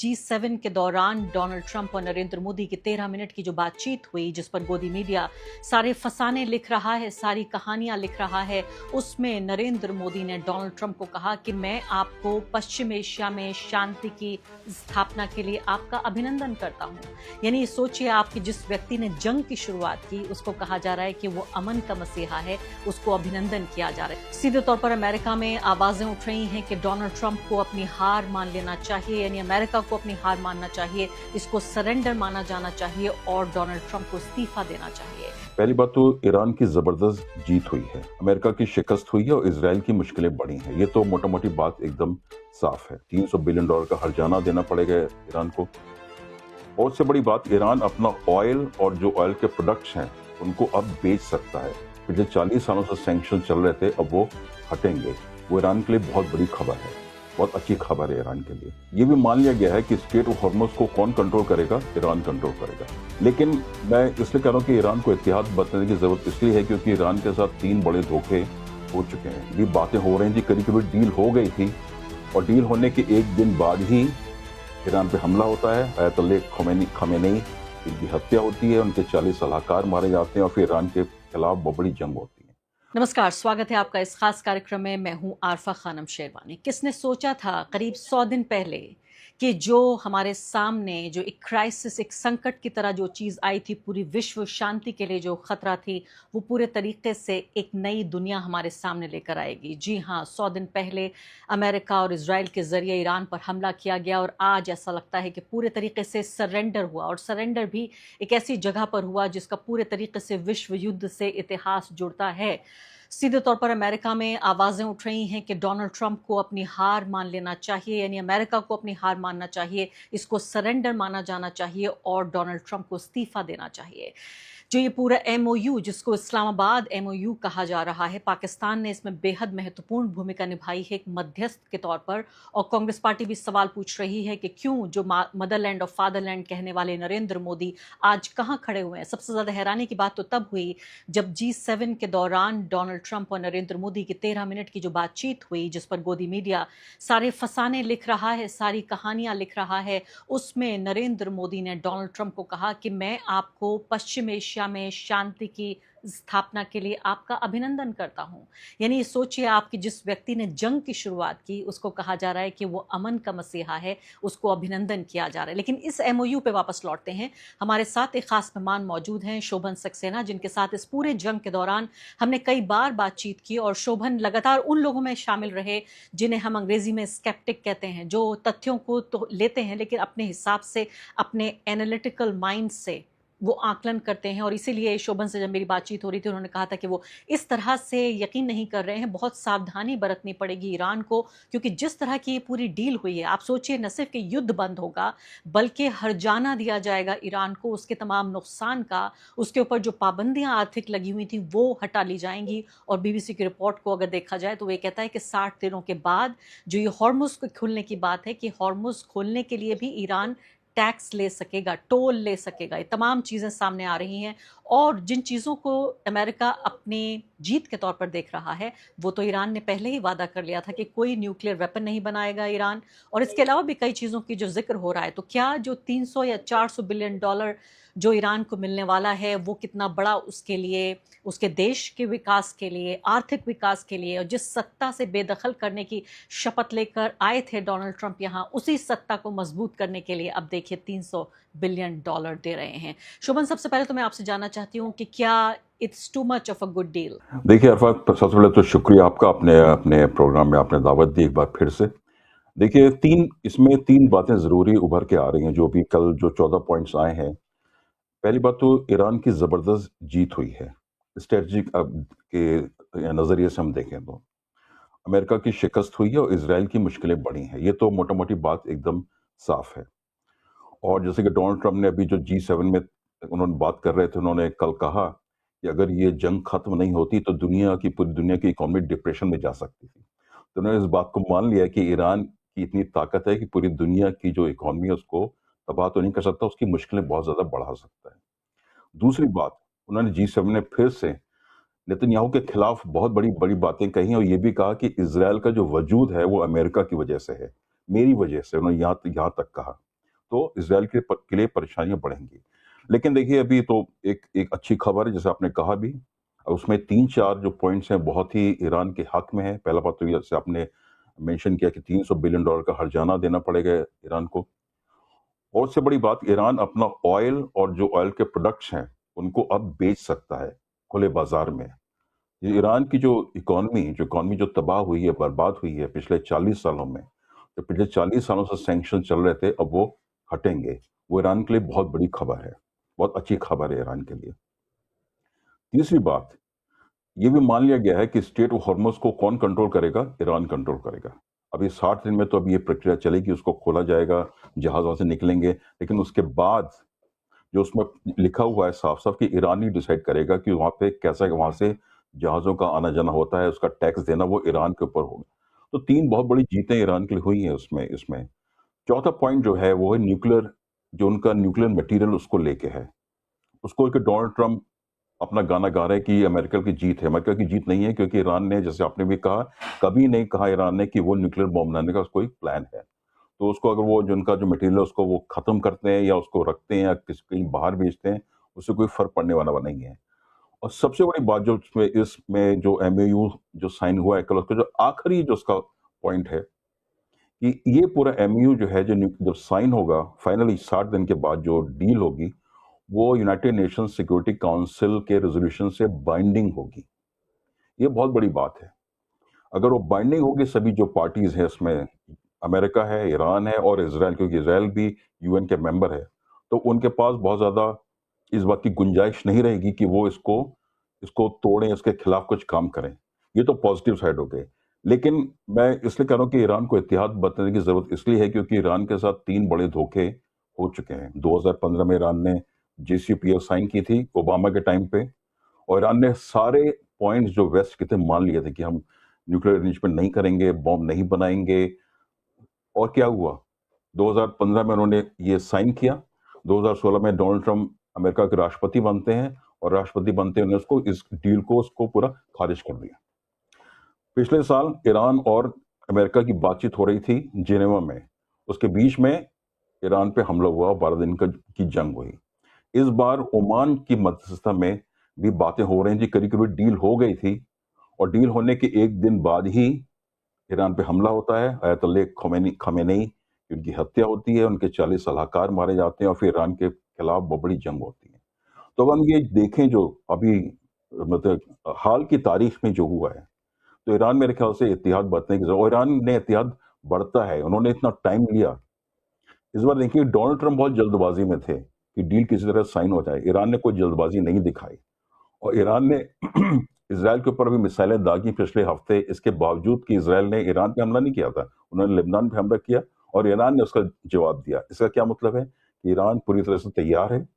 G7 के दौरान Donald Trump और नरेंद्र मोदी की 13 मिनट की जो बातचीत हुई, जिस पर गोदी मीडिया सारे फसाने लिख रहा है, सारी कहानियां लिख रहा है, उसमें नरेंद्र मोदी ने डोनाल्ड ट्रंप को कहा कि मैं आपको पश्चिम एशिया में शांति की स्थापना के लिए आपका अभिनंदन करता हूं। यानी सोचिए, आपके जिस व्यक्ति ने जंग की शुरुआत की, उसको कहा जा रहा है कि वो अमन का मसीहा है, उसको अभिनंदन किया जा रहा है। सीधे तौर पर अमेरिका में आवाजें उठ रही हैं कि डोनाल्ड ट्रंप को अपनी हार मान लेना चाहिए, यानी अमेरिका को अपनी हार मानना चाहिए, इसको सरेंडर माना जाना चाहिए और डोनाल्ड ट्रंप को इस्तीफा देना चाहिए। पहली बात तो ईरान की जबरदस्त जीत हुई है, अमेरिका की शिकस्त हुई है और इजराइल की मुश्किलें बढ़ी हैं। ये तो मोटा मोटी बात एकदम साफ है। $300 बिलियन का हर्जाना देना पड़ेगा ईरान को। और उससे बड़ी बात, ईरान अपना ऑयल और जो ऑयल के प्रोडक्ट्स हैं उनको अब बेच सकता है। पिछले 40 सालों से सैंक्शन चल रहे थे, अब वो हटेंगे। वो ईरान के लिए बहुत बड़ी खबर है, बहुत अच्छी खबर है ईरान के लिए। ये भी मान लिया गया है कि स्ट्रेट ऑफ हॉर्मुज को कौन कंट्रोल करेगा? ईरान कंट्रोल करेगा। लेकिन मैं इसलिए कह रहा हूँ कि ईरान को एहतियात बरतने की जरूरत इसलिए है क्योंकि ईरान के साथ 3 बड़े धोखे हो चुके हैं। ये बातें हो रही थी, करीब करीब डील हो गई थी और डील होने के एक दिन बाद ही ईरान पे हमला होता है। अयतुल्लाह खमेनी इनकी हत्या होती है, उनके 40 सलाहकार मारे जाते हैं और फिर ईरान के खिलाफ बहुत बड़ी जंग होती है। नमस्कार, स्वागत है आपका इस खास कार्यक्रम में। मैं हूं आरफा खानम शेरवानी। किसने सोचा था करीब 100 दिन पहले कि जो हमारे सामने जो एक क्राइसिस, एक संकट की तरह जो चीज़ आई थी, पूरी विश्व शांति के लिए जो खतरा थी, वो पूरे तरीके से एक नई दुनिया हमारे सामने लेकर आएगी। जी हाँ, 100 दिन पहले अमेरिका और इजराइल के जरिए ईरान पर हमला किया गया और आज ऐसा लगता है कि पूरे तरीके से सरेंडर हुआ, और सरेंडर भी एक ऐसी जगह पर हुआ जिसका पूरे तरीके से विश्व युद्ध से इतिहास जुड़ता है। सीधे तौर पर अमेरिका में आवाजें उठ रही हैं कि डोनाल्ड ट्रंप को अपनी हार मान लेना चाहिए, यानी अमेरिका को अपनी हार मानना चाहिए, इसको सरेंडर माना जाना चाहिए और डोनाल्ड ट्रंप को इस्तीफा देना चाहिए। जो ये पूरा MOU, जिसको इस्लामाबाद MOU कहा जा रहा है, पाकिस्तान ने इसमें बेहद महत्वपूर्ण भूमिका निभाई है एक मध्यस्थ के तौर पर। और कांग्रेस पार्टी भी सवाल पूछ रही है कि क्यों जो मदरलैंड और फादरलैंड कहने वाले नरेंद्र मोदी आज कहाँ खड़े हुए हैं। सबसे ज्यादा हैरानी की बात तो तब हुई जब G7 के दौरान डोनाल्ड ट्रंप और नरेंद्र मोदी की 13 मिनट की जो बातचीत हुई, जिस पर गोदी मीडिया सारे फसाने लिख रहा है, सारी कहानियां लिख रहा है, उसमें नरेंद्र मोदी ने डोनाल्ड ट्रंप को कहा कि मैं आपको पश्चिम एशिया में शांति की स्थापना के लिए आपका अभिनंदन करता हूं। यानी सोचिए, आपके जिस व्यक्ति ने जंग की शुरुआत की, उसको कहा जा रहा है कि वो अमन का मसीहा है, उसको अभिनंदन किया जा रहा है। लेकिन इस MOU पे वापस लौटते हैं। हमारे साथ एक खास मेहमान मौजूद हैं, शोभन सक्सेना, जिनके साथ इस पूरे जंग के दौरान हमने कई बार बातचीत की। और शोभन लगातार उन लोगों में शामिल रहे जिन्हें हम अंग्रेजी में स्केप्टिक कहते हैं, जो तथ्यों को तो लेते हैं लेकिन अपने हिसाब से, अपने एनालिटिकल माइंड से वो आकलन करते हैं। और इसीलिए शोभन से जब मेरी बातचीत हो रही थी, उन्होंने कहा था कि वो इस तरह से यकीन नहीं कर रहे हैं, बहुत सावधानी बरतनी पड़ेगी ईरान को, क्योंकि जिस तरह की ये पूरी डील हुई है, आप सोचिए, न सिर्फ कि युद्ध बंद होगा बल्कि हर्जाना दिया जाएगा ईरान को, उसके तमाम नुकसान का, उसके ऊपर जो पाबंदियां आर्थिक लगी हुई थी वो हटा ली जाएंगी। और BBC की रिपोर्ट को अगर देखा जाए तो वे कहता है कि 60 दिनों के बाद जो ये हॉर्मुज को खोलने की बात है, कि हॉर्मुज खोलने के लिए भी ईरान टैक्स ले सकेगा, टोल ले सकेगा। ये तमाम चीज़ें सामने आ रही हैं। और जिन चीज़ों को अमेरिका अपनी जीत के तौर पर देख रहा है, वो तो ईरान ने पहले ही वादा कर लिया था कि कोई न्यूक्लियर वेपन नहीं बनाएगा ईरान। और इसके अलावा भी कई चीज़ों की जो जिक्र हो रहा है, तो क्या जो 300 या 400 बिलियन डॉलर जो ईरान को मिलने वाला है, वो कितना बड़ा उसके लिए, उसके देश के विकास के लिए, आर्थिक विकास के लिए, और जिस सत्ता से बेदखल करने की शपथ लेकर आए थे डोनाल्ड ट्रंप यहाँ, उसी सत्ता को मजबूत करने के लिए अब देखिए $300 बिलियन दे रहे हैं। शोभन, सबसे पहले तो मैं आपसे जानना चाहती हूँ कि क्या it's too much of a good deal? देखिए अरफा, सबसे पहले तो शुक्रिया आपका, अपने अपने प्रोग्राम में आपने दावत दी एक बार फिर से। देखिए, इसमें 3 बातें जरूरी उभर के आ रही हैं, जो भी कल जो 14 पॉइंट्स आए हैं। पहली बात तो ईरान की जबरदस्त जीत हुई है। स्ट्रेटजिक के नजरिए से हम देखें तो अमेरिका की शिकस्त हुई है और इजराइल की मुश्किलें बढ़ी हैं। ये तो मोटा मोटी बात एकदम साफ है। और जैसे कि डोनाल्ड ट्रंप ने अभी जो G7 में उन्होंने बात कर रहे थे, उन्होंने कल कहा कि अगर ये जंग खत्म नहीं होती तो पूरी दुनिया की इकोनॉमी डिप्रेशन में जा सकती थी। तो उन्होंने इस बात को मान लिया कि ईरान की इतनी ताकत है कि पूरी दुनिया की जो इकोनॉमी है उसको तबाह तो नहीं कर सकता, उसकी मुश्किलें बहुत ज्यादा बढ़ा सकता है। दूसरी बात, उन्होंने G7 में फिर से नेतन्याहू के खिलाफ बहुत बड़ी बड़ी बातें कही और ये भी कहा कि इजराइल का जो वजूद है वो अमेरिका की वजह से है, मेरी वजह से, उन्होंने यहाँ तक कहा। तो इसराइल के लिए परेशानियां बढ़ेंगी। लेकिन देखिए अभी तो एक एक अच्छी खबर है, जैसे आपने कहा भी, उसमें 3-4 जो पॉइंट्स हैं बहुत ही ईरान के हक में है। पहला बात तो ये, जैसे आपने मेंशन किया कि $300 बिलियन का हर्जाना देना पड़ेगा ईरान को। और उससे बड़ी बात, ईरान अपना ऑयल और जो ऑयल के प्रोडक्ट्स हैं उनको अब बेच सकता है खुले बाजार में। ये ईरान की जो इकॉनमी जो तबाह हुई है, बर्बाद हुई है पिछले 40 सालों में, जो पिछले 40 सालों से सैंक्शन चल रहे थे, अब वो हटेंगे। वो ईरान के लिए बहुत बड़ी खबर है, बहुत अच्छी खबर है ईरान के लिए। तीसरी बात, ये भी मान लिया गया है कि स्टेट ऑफ हॉर्मस को कौन कंट्रोल करेगा? ईरान कंट्रोल करेगा। अभी 60 दिन में तो अब ये प्रक्रिया चलेगी, उसको खोला जाएगा, जहाज वहां से निकलेंगे, लेकिन उसके बाद जो उसमें लिखा हुआ है साफ साफ कि ईरान ही डिसाइड करेगा कि वहां पे कैसा वहां से जहाजों का आना जाना होता है, उसका टैक्स देना वो ईरान के ऊपर होगा। तो 3 बहुत बड़ी जीतें ईरान के लिए हुई हैं उसमें इसमें। चौथा पॉइंट जो है वो है न्यूक्लियर, जो उनका न्यूक्लियर मटेरियल उसको लेके है। उसको लेके डोनाल्ड ट्रंप अपना गाना गा रहे हैं कि ये अमेरिका की जीत है। अमेरिका की जीत नहीं है, क्योंकि ईरान ने, जैसे आपने भी कहा, कभी नहीं कहा ईरान ने कि वो न्यूक्लियर बॉम्ब बनाने का कोई प्लान है। तो उसको अगर वो जो उनका जो मटेरियल है उसको वो खत्म करते हैं या उसको रखते हैं या किसी कहीं बाहर बेचते हैं, उससे कोई फर्क पड़ने वाला नहीं है। और सबसे बड़ी बात जो इसमें जो एमओयू जो साइन हुआ है कल, उसका जो आखिरी जो उसका पॉइंट है कि ये पूरा एमओयू जो है, जब साइन होगा फाइनली 60 दिन के बाद, जो डील होगी वो यूनाइटेड नेशन सिक्योरिटी काउंसिल के रेजोल्यूशन से बाइंडिंग होगी। ये बहुत बड़ी बात है। अगर वो बाइंडिंग होगी, सभी जो पार्टीज हैं इसमें, अमेरिका है, ईरान है और इसराइल, क्योंकि इसराइल भी यूएन के मेंबर है, तो उनके पास बहुत ज्यादा इस बात की गुंजाइश नहीं रहेगी कि वो इसको इसको तोड़ें, इसके खिलाफ कुछ काम करें। ये तो पॉजिटिव साइड हो गए। लेकिन मैं इसलिए कह रहा हूं कि ईरान को एहतियात बरतने की जरूरत इसलिए है क्योंकि ईरान के साथ 3 बड़े धोखे हो चुके हैं। 2015 में ईरान ने JCPOA साइन की थी ओबामा के टाइम पे, और ईरान ने सारे पॉइंट्स जो वेस्ट के थे मान लिए थे कि हम न्यूक्लियर अरेंजमेंट नहीं करेंगे, बॉम्ब नहीं बनाएंगे। और क्या हुआ? 2015 में उन्होंने ये साइन किया। 2016 में डोनाल्ड ट्रंप अमेरिका के राष्ट्रपति बनते हैं, और राष्ट्रपति बनते हैं उसको इस डील को उसको पूरा खारिज कर दिया। पिछले साल ईरान और अमेरिका की बातचीत हो रही थी जिनेवा में, उसके बीच में ईरान पे हमला हुआ, 12 दिन की जंग हुई। इस बार ओमान की मध्यस्थता में भी बातें हो रही थी, करीब करीब डील हो गई थी, और डील होने के एक दिन बाद ही ईरान पे हमला होता है। अयतुल्लाह खमेनी की उनकी हत्या होती है, उनके 40 सलाहकार मारे जाते हैं, और फिर ईरान के खिलाफ बहुत बड़ी जंग होती है। तो अगर हम ये देखें जो अभी, मतलब हाल की तारीख में जो हुआ है, तो ईरान मेरे ख्याल से एहतियात बरतने की जरूरत, और ईरान ने एहतियात बरता है, उन्होंने इतना टाइम लिया। इस बार देखिए डोनाल्ड ट्रंप बहुत जल्दबाजी में थे कि डील किसी तरह साइन हो जाए, ईरान ने कोई जल्दबाजी नहीं दिखाई, और ईरान ने इसराइल के ऊपर भी मिसाइलें दागी पिछले हफ्ते, इसके बावजूद कि इसराइल ने ईरान पे हमला नहीं किया था, उन्होंने लेबनान पे हमला किया और ईरान ने उसका जवाब दिया। इसका क्या मतलब है कि ईरान पूरी तरह से तैयार है।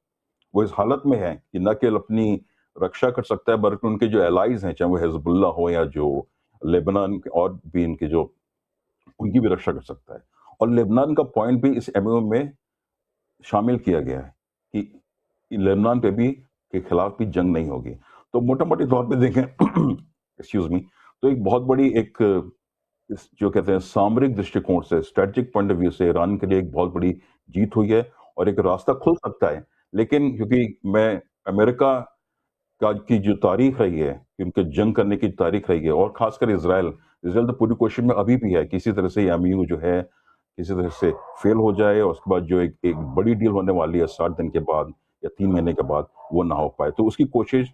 वो इस हालत में है कि न केवल अपनी रक्षा कर सकता है, बल्कि उनके जो एलाइज हैं, चाहे वो हिजबुल्ला हो या जो लेबनान और भी इनके जो, उनकी भी रक्षा कर सकता है। और लेबनान का पॉइंट भी इस एमओयू में शामिल किया गया है कि लेबनान पे भी के खिलाफ भी जंग नहीं होगी। तो मोटा मोटी तौर पे देखें एक्सक्यूज मी, तो एक बहुत बड़ी एक जो कहते हैं सामरिक दृष्टिकोण से, स्ट्रेटेजिक पॉइंट ऑफ व्यू से ईरान के लिए एक बहुत बड़ी जीत हुई है, और एक रास्ता खुल सकता है। लेकिन क्योंकि मैं अमेरिका का की जो तारीख रही है, कि उनके जंग करने की तारीख रही है, और खासकर इसराइल इसराइल तो पूरी कोशिश में अभी भी है, किसी तरह से एमयू जो है किसी तरह से फेल हो जाए, और उसके बाद जो एक बड़ी डील होने वाली है 60 दिन के बाद या 3 महीने के बाद, वो ना हो पाए। तो उसकी कोशिश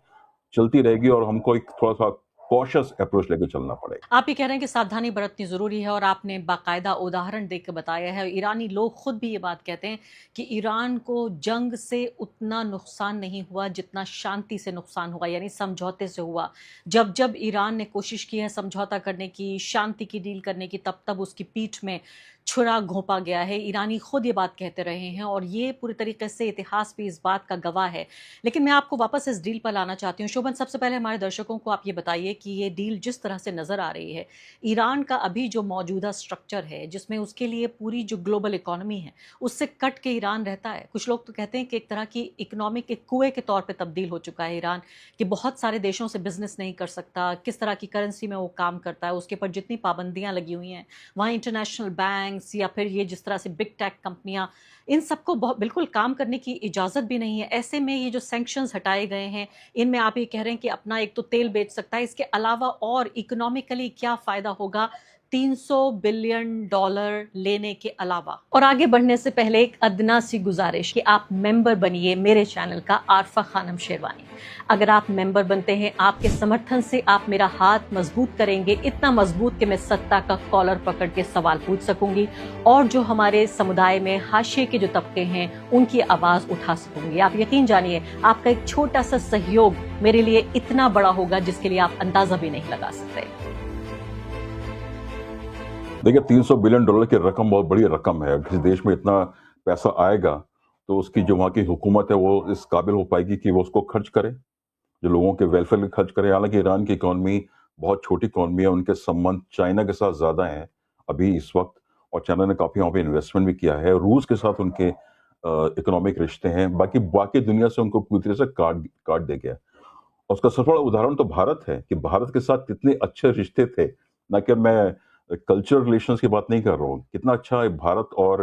चलती रहेगी, और हमको एक थोड़ा सा कॉशियस अप्रोच लेकर चलना पड़ेगा। आप ये कह रहे हैं कि सावधानी बरतनी ज़रूरी है, और आपने बाकायदा उदाहरण देख के बताया है। ईरानी लोग खुद भी ये बात कहते हैं कि ईरान को जंग से उतना नुकसान नहीं हुआ जितना शांति से नुकसान हुआ, यानी समझौते से हुआ। जब जब ईरान ने कोशिश की है समझौता करने की, शांति की डील करने की, तब तब उसकी पीठ में छुरा घोंपा गया है। ईरानी खुद ये बात कहते रहे हैं, और ये पूरी तरीके से इतिहास भी इस बात का गवाह है। लेकिन मैं आपको वापस इस डील पर लाना चाहती हूँ। शोभन, सबसे पहले हमारे दर्शकों को आप ये बताइए कि ये डील जिस तरह से नज़र आ रही है, ईरान का अभी जो मौजूदा स्ट्रक्चर है, जिसमें उसके लिए पूरी जो ग्लोबल इकोनॉमी है, उससे कट के ईरान रहता है। कुछ लोग तो कहते हैं कि एक तरह की इकोनॉमिक एक कुएं के तौर पे तब्दील हो चुका है ईरान, कि बहुत सारे देशों से बिजनेस नहीं कर सकता, किस तरह की करेंसी में वो काम करता है, उसके ऊपर जितनी पाबंदियां लगी हुई हैं, वहाँ इंटरनेशनल बैंक, बैंक्स या फिर ये जिस तरह से बिग टेक कंपनियां, इन सबको बिल्कुल काम करने की इजाज़त भी नहीं है। ऐसे में ये जो सैंक्शंस हटाए गए हैं, इनमें आप ये कह रहे हैं कि अपना एक तो तेल बेच सकता है, इसके अलावा और इकोनॉमिकली क्या फ़ायदा होगा $300 बिलियन लेने के अलावा? और आगे बढ़ने से पहले एक अदना सी गुजारिश कि आप मेंबर बनिए मेरे चैनल का आरफा खानम शेरवानी। अगर आप मेंबर बनते हैं, आपके समर्थन से आप मेरा हाथ मजबूत करेंगे, इतना मजबूत कि मैं सत्ता का कॉलर पकड़ के सवाल पूछ सकूंगी और जो हमारे समुदाय में हाशिए के जो तबके हैं उनकी आवाज उठा सकूंगी। आप यकीन जानिए, आपका एक छोटा सा सहयोग मेरे लिए इतना बड़ा होगा जिसके लिए आप अंदाजा भी नहीं लगा सकते। देखिए, $300 बिलियन की रकम बहुत बड़ी रकम है। किसी देश में इतना पैसा आएगा तो उसकी जो वहाँ की हुकूमत है वो इस काबिल हो पाएगी कि वो उसको खर्च करे, जो लोगों के वेलफेयर में खर्च करे। हालांकि ईरान की इकॉनमी बहुत छोटी इकॉनमी है, उनके संबंध चाइना के साथ ज़्यादा हैं अभी इस वक्त, और चाइना ने काफ़ी वहाँ पे इन्वेस्टमेंट भी किया है। रूस के साथ उनके इकोनॉमिक रिश्ते हैं, बाकी बाकी दुनिया से उनको पूरी तरह से काट काट दे गया। और उसका सबसे बड़ा उदाहरण तो भारत है कि भारत के साथ कितने अच्छे रिश्ते थे। ना कि मैं कल्चरल रिलेशंस की बात नहीं कर रहा हूँ, कितना अच्छा भारत और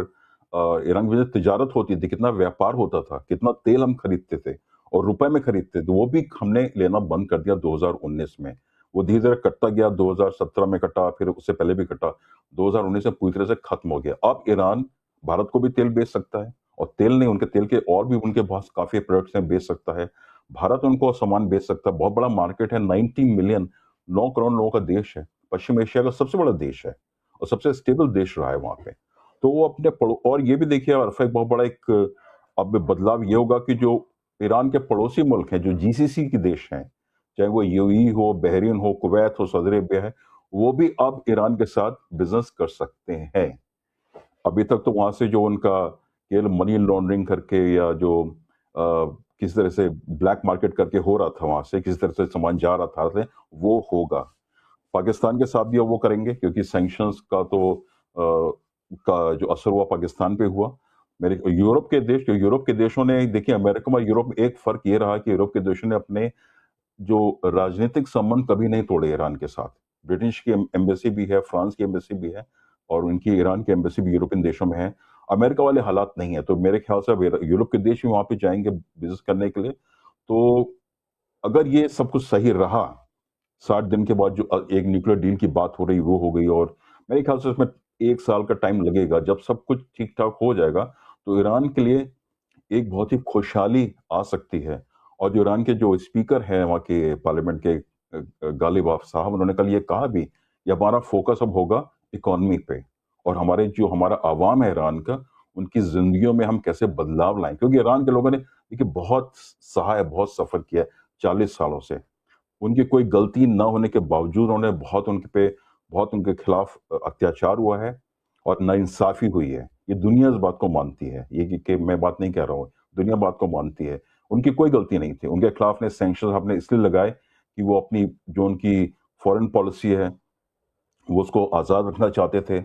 ईरान के बीच तिजारत होती थी, कितना व्यापार होता था, कितना तेल हम खरीदते थे और रुपए में खरीदते थे। वो भी हमने लेना बंद कर दिया 2019 में। वो धीरे धीरे कटता गया, 2017 में कटा, फिर उससे पहले भी कटा, 2019 में पूरी तरह से खत्म हो गया। अब ईरान भारत को भी तेल बेच सकता है, और तेल नहीं, उनके तेल के और भी उनके पास काफी प्रोडक्ट्स हैं, बेच सकता है। भारत उनको सामान बेच सकता है, बहुत बड़ा मार्केट है, 90 मिलियन, 9 करोड़ लोगों का देश है, पश्चिम एशिया का सबसे बड़ा देश है और सबसे स्टेबल देश रहा है वहां पे। तो वो अपने और ये भी देखिए, अरफा, एक बहुत बड़ा एक अब बदलाव ये होगा कि जो ईरान के पड़ोसी मुल्क हैं, जो जीसीसी के देश हैं, चाहे वो यूएई हो, बहरीन हो, कुवैत हो, सऊदी अरेबिया है, वो भी अब ईरान के साथ बिजनेस कर सकते हैं। अभी तक तो वहां से जो उनका केवल मनी लॉन्ड्रिंग करके या जो किसी तरह से ब्लैक मार्केट करके हो रहा था, वहां से किसी तरह से सामान जा रहा था, वो होगा। पाकिस्तान के साथ भी अब वो करेंगे, क्योंकि सैंक्शंस का तो का जो असर हुआ पाकिस्तान पे हुआ। मेरे यूरोप के देशों ने, देखिए, अमेरिका और यूरोप में एक फर्क ये रहा कि यूरोप के देशों ने अपने जो राजनीतिक संबंध कभी नहीं तोड़े ईरान के साथ। ब्रिटिश की एम्बेसी भी है, फ्रांस की एम्बेसी भी है, और उनकी ईरान की एम्बेसी भी यूरोपियन देशों में है। अमेरिका वाले हालात नहीं है, तो मेरे ख्याल से अब यूरोप के देश भी वहां पे जाएंगे बिजनेस करने के लिए। तो अगर ये सब कुछ सही रहा, 60 दिन के बाद जो एक न्यूक्लियर डील की बात हो रही वो हो गई, और मेरे ख्याल से उसमें 1 साल का टाइम लगेगा। जब सब कुछ ठीक ठाक हो जाएगा तो ईरान के लिए एक बहुत ही खुशहाली आ सकती है। और जो ईरान के जो स्पीकर हैं वहाँ के पार्लियामेंट के, गालिब साहब, उन्होंने कल ये कहा भी, ये हमारा फोकस अब होगा इकोनॉमी पे, और हमारा आवाम है ईरान का, उनकी जिंदगियों में हम कैसे बदलाव लाएं। क्योंकि ईरान के लोगों ने देखिए बहुत सहा है, बहुत सफर किया है 40 सालों से। उनकी कोई गलती न होने के बावजूद उन्होंने बहुत उनके खिलाफ अत्याचार हुआ है और नाइंसाफी हुई है। ये दुनिया इस बात को मानती है, ये कि मैं बात नहीं कह रहा हूँ, दुनिया बात को मानती है। उनकी कोई गलती नहीं थी, उनके खिलाफ ने सैंक्शन आपने इसलिए लगाए कि वो अपनी जो उनकी फॉरेन पॉलिसी है वो उसको आज़ाद रखना चाहते थे।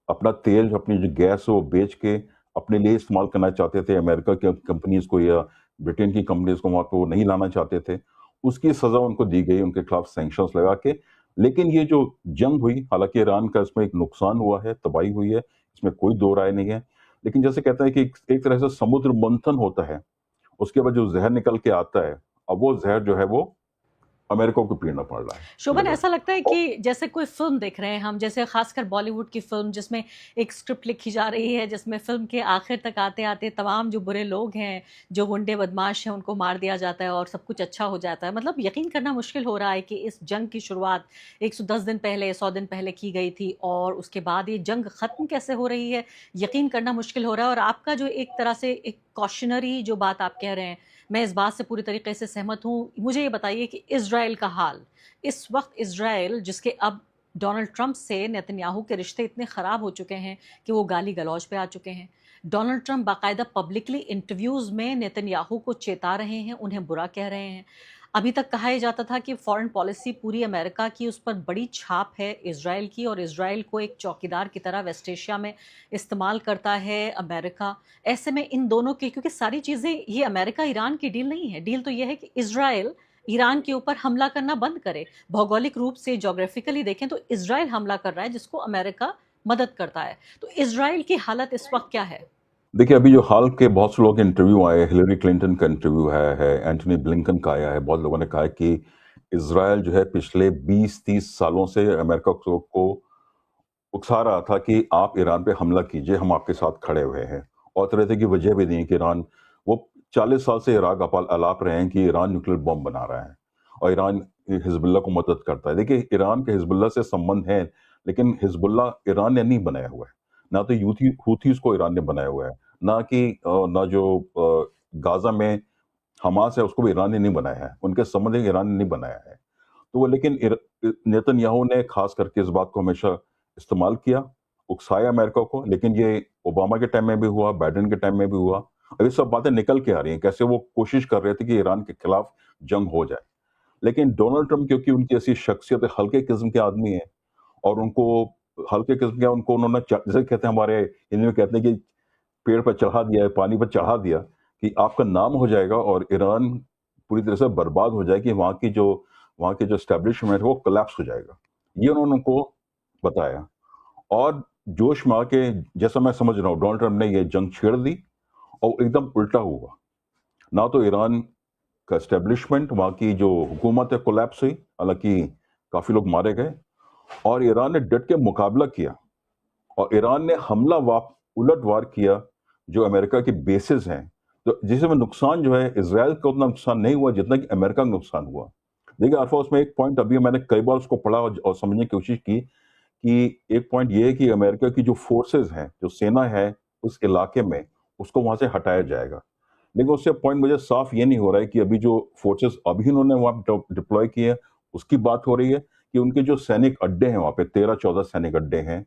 अपना तेल, अपनी जो गैस है वो बेच के अपने लिए इस्तेमाल करना चाहते थे। अमेरिका की कंपनीज को या ब्रिटेन की कंपनीज को वहाँ पे वो नहीं लाना चाहते थे। उसकी सज़ा उनको दी गई, उनके खिलाफ सैंक्शंस लगा के। लेकिन ये जो जंग हुई, हालांकि ईरान का इसमें एक नुकसान हुआ है, तबाही हुई है, इसमें कोई दो राय नहीं है। लेकिन जैसे कहते हैं कि एक तरह से समुद्र मंथन होता है, उसके बाद जो जहर निकल के आता है, अब वो जहर जो है वो अमेरिका को पीना पड़ रहा है, शोभन, लग रहा ऐसा लगता है है। कि जैसे कोई फिल्म देख रहे हैं हम, जैसे खासकर बॉलीवुड की फिल्म जिसमें एक स्क्रिप्ट लिखी जा रही है, जिसमें फिल्म के आखिर तक आते आते तमाम जो बुरे लोग हैं, जो गुंडे बदमाश हैं, उनको मार दिया जाता है और सब कुछ अच्छा हो जाता है। मतलब यकीन करना मुश्किल हो रहा है कि इस जंग की शुरुआत 110 दिन पहले, 100 दिन पहले की गई थी, और उसके बाद ये जंग खत्म कैसे हो रही है, यकीन करना मुश्किल हो रहा है। और आपका जो एक तरह से एक कॉशनरी जो बात आप कह रहे हैं, मैं इस बात से पूरी तरीके से सहमत हूँ। मुझे ये बताइए कि इजराइल का हाल इस वक्त, इजराइल जिसके अब डोनाल्ड ट्रंप से नेतन्याहू के रिश्ते इतने ख़राब हो चुके हैं कि वो गाली गलौज पे आ चुके हैं। डोनाल्ड ट्रंप बाकायदा पब्लिकली इंटरव्यूज़ में नेतन्याहू को चेता रहे हैं, उन्हें बुरा कह रहे हैं। अभी तक कहा ही जाता था कि फॉरेन पॉलिसी पूरी अमेरिका की, उस पर बड़ी छाप है इजराइल की, और इजराइल को एक चौकीदार की तरह वेस्ट एशिया में इस्तेमाल करता है अमेरिका। ऐसे में इन दोनों की, क्योंकि सारी चीज़ें, ये अमेरिका ईरान की डील नहीं है, डील तो ये है कि इजराइल ईरान के ऊपर हमला करना बंद करे। भौगोलिक रूप से, जोग्राफिकली देखें तो इजराइल हमला कर रहा है, जिसको अमेरिका मदद करता है। तो इजराइल की हालत इस वक्त क्या है? देखिए, अभी जो हाल के बहुत से लोगों के इंटरव्यू आए, हिलरी क्लिंटन का इंटरव्यू है एंटनी ब्लिंकन का आया है, बहुत लोगों ने कहा है कि इसराइल जो है पिछले 20-30 सालों से अमेरिका को उकसा रहा था कि आप ईरान पे हमला कीजिए, हम आपके साथ खड़े हुए हैं। और तरह तरह की वजह भी दी है कि ईरान, वो 40 साल से इराक अलाप रहे हैं कि ईरान न्यूक्लियर बम बना रहा है और ईरान हिजबुल्लाह को मदद करता है। देखिए, ईरान के हिजबुल्लाह से संबंध है, लेकिन हिजबुल्लाह ईरान ने नहीं बनाया हुआ है। ना तो हूथीज को ईरान ने बनाया हुआ है, ना जो गाजा में हमास है उसको भी ईरान ने नहीं बनाया है, उनके संबंध ईरान ने नहीं बनाया है। तो वो लेकिन नेतन्याहू ने खास करके इस बात को हमेशा इस्तेमाल किया, उकसाया अमेरिका को, लेकिन ये ओबामा के टाइम में भी हुआ, बाइडेन के टाइम में भी हुआ। अब ये सब बातें निकल के आ रही हैं, कैसे वो कोशिश कर रहे थे कि ईरान के खिलाफ जंग हो जाए। लेकिन डोनाल्ड ट्रंप, क्योंकि उनकी ऐसी शख्सियत है, हल्के किस्म के आदमी है, और उनको हल्के किस्म के, उनको उन्होंने जैसे कहते हैं, हमारे हिंदी में कहते हैं कि पेड़ पर चढ़ा दिया है, पानी पर चढ़ा दिया, कि आपका नाम हो जाएगा और ईरान पूरी तरह से बर्बाद हो जाएगी, वहाँ की जो एस्टेब्लिशमेंट है वो कोलैप्स हो जाएगा। ये उन्होंने उनको बताया। और जोश में आके, जैसा मैं समझ रहा हूँ, डोनाल्ड ट्रंप ने ये जंग छेड़ दी और एकदम उल्टा हुआ। ना तो ईरान का एस्टेब्लिशमेंट, वहाँ की जो हुकूमत है, कोलैप्स हुई, हालांकि काफ़ी लोग मारे गए, और ईरान ने डट के मुकाबला किया, और ईरान ने उलटवार किया जो अमेरिका की बेसिस हैं। तो जिसमें नुकसान जो है, इसराइल का उतना नुकसान नहीं हुआ जितना कि अमेरिका का नुकसान हुआ। देखिए अरफा, उसमें एक पॉइंट, अभी मैंने कई बार उसको पढ़ा और समझने की कोशिश की, कि एक पॉइंट ये है कि अमेरिका की जो फोर्सेस हैं, जो सेना है उस इलाके में, उसको वहां से हटाया जाएगा। लेकिन उससे पॉइंट मुझे साफ ये नहीं हो रहा है कि अभी जो फोर्सेस अभी उन्होंने वहां डिप्लॉय किए हैं, उसकी बात हो रही है, कि उनके जो सैनिक अड्डे हैं, वहां पे 13-14 सैनिक अड्डे हैं,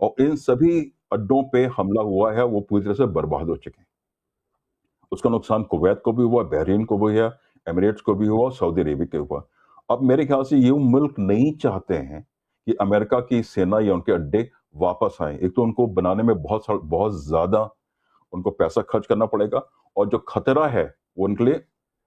और इन सभी अड्डों पे हमला हुआ है, वो पूरी तरह से बर्बाद हो चुके हैं। उसका नुकसान कुवैत को भी हुआ, बहरीन को भी हुआ, एमिरेट्स को भी हुआ, सऊदी अरेबिया को हुआ। अब मेरे ख्याल से ये मुल्क नहीं चाहते हैं कि अमेरिका की सेना या उनके अड्डे वापस आए। एक तो उनको बनाने में बहुत ज्यादा उनको पैसा खर्च करना पड़ेगा, और जो खतरा है वो उनके लिए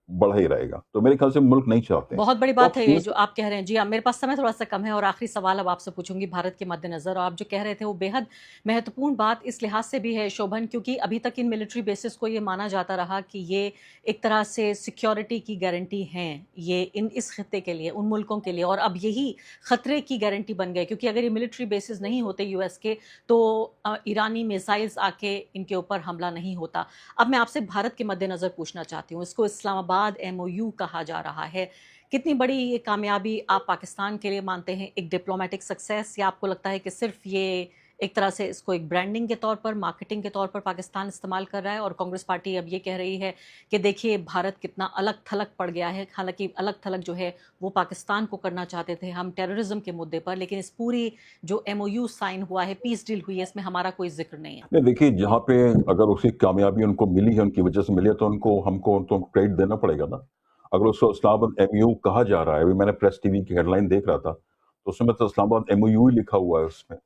बढ़ा ही रहेगा। तो मेरे ख्याल से मुल्क नहीं चाहते हैं। बहुत बड़ी तो अब बात है ये चीज, जो आप कह रहे हैं। जी हाँ, मेरे पास समय थोड़ा-सा कम है और आखिरी सवाल अब आपसे पूछूँगी भारत के मद्देनज़र, और आप जो कह रहे थे वो बेहद महत्वपूर्ण बात इस लिहाज से भी है शोभन, क्योंकि अभी तक इन मिलिट्री बेसिस को ये माना जाता रहा कि ये एक तरह से सिक्योरिटी की गारंटी हैं, ये इस खित्ते के लिए, उन मुल्कों के लिए, और अब यही खतरे की गारंटी बन गए, क्योंकि अगर ये मिलिट्री बेसिस नहीं होते यूएस के, तो ईरानी मिसाइल्स आके इनके ऊपर हमला नहीं होता। अब मैं आपसे भारत के मद्देनज़र पूछना चाहती हूँ, इसको इस्लामाबाद एमओयू कहा जा रहा है। कितनी बड़ी ये कामयाबी आप पाकिस्तान के लिए मानते हैं, एक डिप्लोमेटिक सक्सेस, या आपको लगता है कि सिर्फ ये एक तरह से इसको एक ब्रांडिंग के तौर पर, मार्केटिंग के तौर पर पाकिस्तान इस्तेमाल कर रहा है, और कांग्रेस पार्टी अब ये कह रही है कि देखिए भारत कितना अलग थलग पड़ गया है। हालांकि अलग थलग जो है वो पाकिस्तान को करना चाहते थे हम टेररिज्म के मुद्दे पर, लेकिन इस पूरी जो एमओयू साइन हुआ है, पीस डील हुई है, इसमें हमारा कोई जिक्र नहीं है। नहीं देखिए, जहाँ पे अगर उसी कामयाबी उनको मिली है, उनकी वजह से मिली है, तो हमको तो क्रेडिट देना पड़ेगा ना। अगर उसको इस्लामाबाद एमयू कहा जा रहा है, अभी मैंने प्रेस टीवी की हेडलाइन देख रहा था, तो उसमें तो इस्लामाबाद एमयू ही लिखा हुआ है उसमें।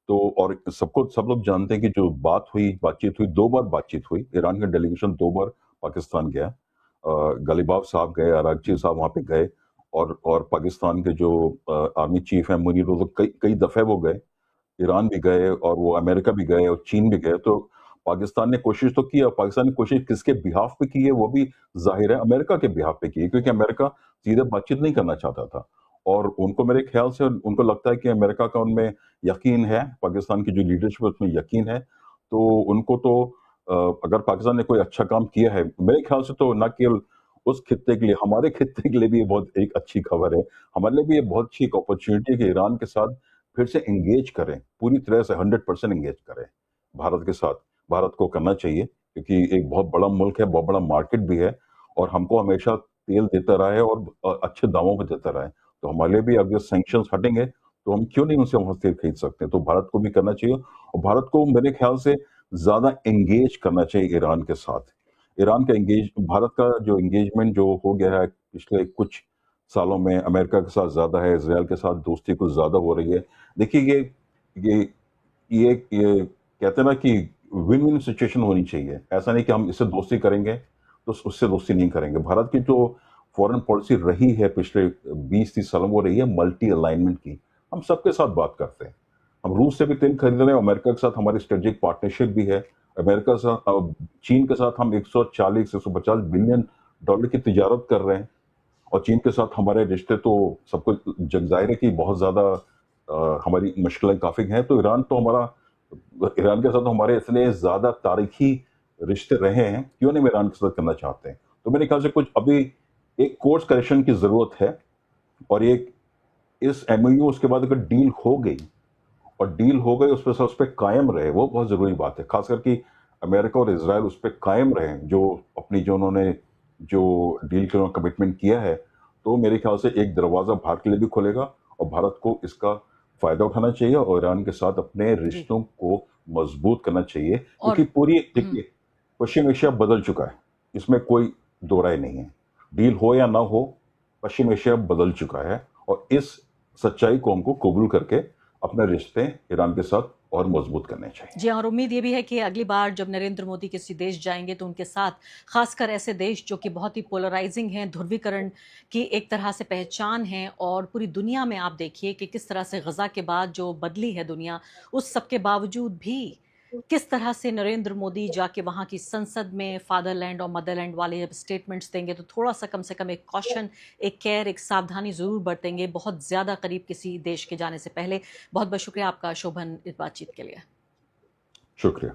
तो और सब लोग जानते हैं कि जो बातचीत हुई, 2 बार बातचीत हुई, ईरान का डेलीगेशन 2 बार पाकिस्तान गया। गलीबाफ साहब गए, अरागची साहब वहाँ पे गए, और पाकिस्तान के जो आर्मी चीफ हैं मुनीर, वो कई कई दफे वो गए, ईरान भी गए, और वो अमेरिका भी गए, और चीन भी गए। तो पाकिस्तान ने कोशिश तो की, और पाकिस्तान ने कोशिश किसके बिहाफ पे की है वो भी जाहिर है, अमेरिका के बिहाफ पे की है, क्योंकि अमेरिका सीधे बातचीत नहीं करना चाहता था। और उनको, मेरे ख्याल से उनको लगता है कि अमेरिका का उनमें यकीन है, पाकिस्तान की जो लीडरशिप है उसमें यकीन है। तो उनको तो अगर पाकिस्तान ने कोई अच्छा काम किया है, मेरे ख्याल से तो न केवल उस खित्ते के लिए, हमारे खित्ते के लिए भी ये बहुत एक अच्छी खबर है। हमारे लिए भी ये बहुत अच्छी एक अपॉर्चुनिटी है कि ईरान के साथ फिर से एंगेज करें, पूरी तरह से 100% एंगेज करें भारत के साथ। भारत को करना चाहिए, क्योंकि एक बहुत बड़ा मुल्क है, बहुत बड़ा मार्केट भी है, और हमको हमेशा तेल देता रहा है, और अच्छे दामों पे देता रहा है। तो हमारे लिए भी अगर सैंक्शंस हटेंगे, तो हम क्यों नहीं उनसे वहां तेल खरीद सकते। तो भारत को भी करना चाहिए, और भारत को मेरे ख्याल से ज्यादा एंगेज करना चाहिए ईरान के साथ। भारत का जो एंगेजमेंट जो हो गया है पिछले कुछ सालों में, अमेरिका के साथ ज्यादा है, इसराइल के साथ दोस्ती कुछ ज्यादा हो रही है। देखिए, ये ये कहते हैं ना कि विन विन सिचुएशन होनी चाहिए। ऐसा नहीं कि हम इससे दोस्ती करेंगे तो उससे दोस्ती नहीं करेंगे। भारत की जो फॉरेन पॉलिसी रही है पिछले 20-30 सालों में, वो रही है मल्टी अलाइनमेंट की। हम सबके साथ बात करते हैं, हम रूस से भी तेल खरीद रहे हैं, अमेरिका के साथ हमारी स्ट्रेटेजिक पार्टनरशिप भी है। अमेरिका से चीन के साथ हम 140-150 बिलियन डॉलर की तिजारत कर रहे हैं, और चीन के साथ हमारे रिश्ते तो सबको जग जाहिर है कि बहुत ज़्यादा हमारी मुश्किलें काफ़ी हैं। तो ईरान के साथ हमारे इतने ज़्यादा तारीखी रिश्ते रहे हैं, क्यों नहीं हम ईरान के साथ करना चाहते हैं। तो मेरे ख्याल से कुछ अभी एक कोर्स करेक्शन की ज़रूरत है, और एक इस एमओयू उसके बाद अगर डील हो गई, और डील हो गई उस पर कायम रहे, वो बहुत ज़रूरी बात है। खासकर कि अमेरिका और इसराइल उस पर कायम रहे, जो उन्होंने जो डील के उन्होंने कमिटमेंट किया है। तो मेरे ख्याल से एक दरवाज़ा भारत के लिए भी खुलेगा, और भारत को इसका फ़ायदा उठाना चाहिए और ईरान के साथ अपने जी। रिश्तों को मजबूत करना चाहिए, और क्योंकि पूरी देखिए, पश्चिम एशिया बदल चुका है, इसमें कोई दो राय नहीं है। डील हो या ना हो, पश्चिम एशिया बदल चुका है, और इस सच्चाई को हमको कबूल करके अपने रिश्ते ईरान के साथ और मजबूत करने चाहिए। जी, और उम्मीद ये भी है कि अगली बार जब नरेंद्र मोदी किसी देश जाएंगे तो उनके साथ खासकर ऐसे देश जो कि बहुत ही पोलराइजिंग हैं, ध्रुवीकरण की एक तरह से पहचान है, और पूरी दुनिया में आप देखिए कि किस तरह से गजा के बाद जो बदली है दुनिया, उस सब के बावजूद भी किस तरह से नरेंद्र मोदी जाके वहाँ की संसद में फादरलैंड और मदरलैंड वाले जब स्टेटमेंट्स देंगे तो थोड़ा सा कम से कम एक कॉशन, एक केयर, एक सावधानी ज़रूर बरतेंगे बहुत ज़्यादा करीब किसी देश के जाने से पहले। बहुत बहुत शुक्रिया आपका शोभन इस बातचीत के लिए। शुक्रिया।